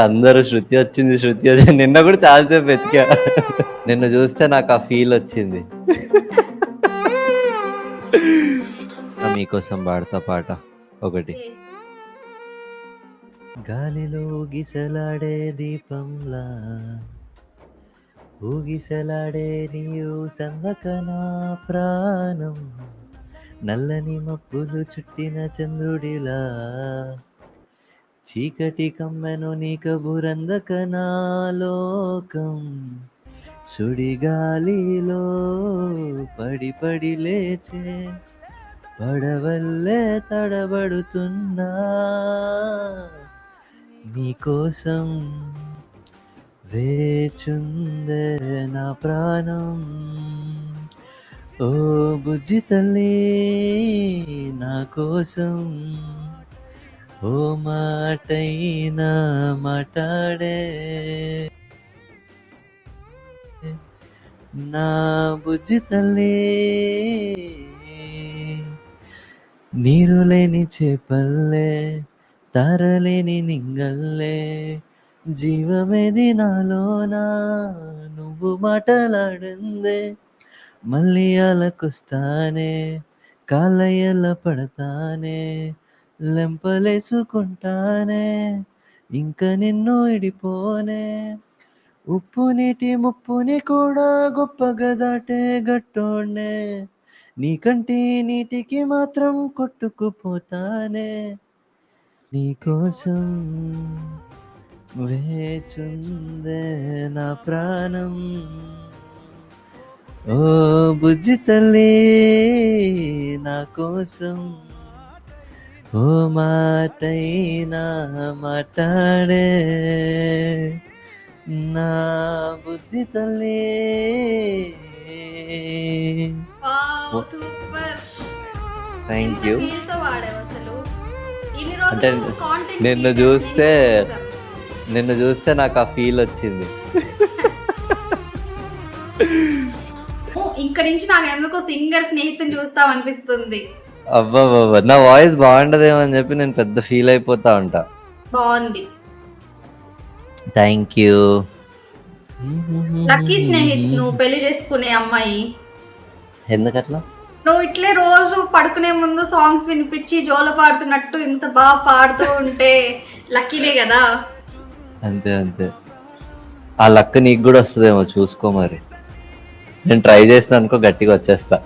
అందరూ శృతి వచ్చింది, శృతి వచ్చింది. నిన్న కూడా చాలాసేపు వెతికా. నిన్ను చూస్తే నాకు ఆ ఫీల్ వచ్చింది. మీకోసం పాడతా పాట ఒకటి. గాలిలో గిసలాడే దీపంలా ఊగిసలాడే నీయు సందకనా ప్రాణం, నల్లని మబ్బులు చుట్టిన చంద్రుడిలా చీకటి కమ్మెను నీ కబురందకనా లోకం, సుడిగాలిలో పడి పడి లేచే పడవల్లే తడబడుతున్నా నీకోసం వేచుందే నా ప్రాణం. ఓ బుజ్జి తల్లి నా కోసం ఓ మాటైనా మాట్లాడే నా బుజ్జి తల్లి. నీరు లేని చేపల్లే తారలేని నింగల్లే జీవమేది నాలోనా నువ్వు మాటలాడిందే, మళ్ళీ అలకొస్తానే కాళ్ళయ్యల పడతానే లెంపలేసుకుంటానే ఇంక నిన్ను ఇడిపోనే, ఉప్పు నీటి ముప్పుని కూడా గొప్పగా దాటే గట్టోడ్నే నీకంటి నీటికి మాత్రం కొట్టుకుపోతానే నీకోసం వేచుందే నా ప్రాణం. ఓ బుజ్జి తల్లి నా కోసం ఓ మాటైనా మాట్లాడే నా బుజ్జి తల్లి. సూపర్. Thank you. అంటే నిన్ను చూస్తే నాకు ఆ ఫీల్ వచ్చింది. ఇంక నుంచి నాకు ఎందుకో సింగర్ స్నేహితుని చూస్తాం అనిపిస్తుంది. అబ్బా నా వాయిస్ బాగుండదేమో అని చెప్పి నేను పెద్ద ఫీల్ అయిపోతా ఉంటా. బాగుంది. Thank you. లక్కీ స్నేహిత్ నువ్వు పెళ్లి చేసుకునే అమ్మాయి. ఎందుకట్లా? నువ్వు ఇట్లే రోజు పడుకునే ముందు సాంగ్స్ వినిపించి జోల పాడుతున్నట్టు ఇంత బాగా పాడుతూ ఉంటే లక్కీనే కదా. అంతే అంతే. ఆ లక్ నీకు కూడా వస్తుందేమో చూసుకో మరి. నేను ట్రై చేసిన అనుకో గట్టిగా వచ్చేస్తా.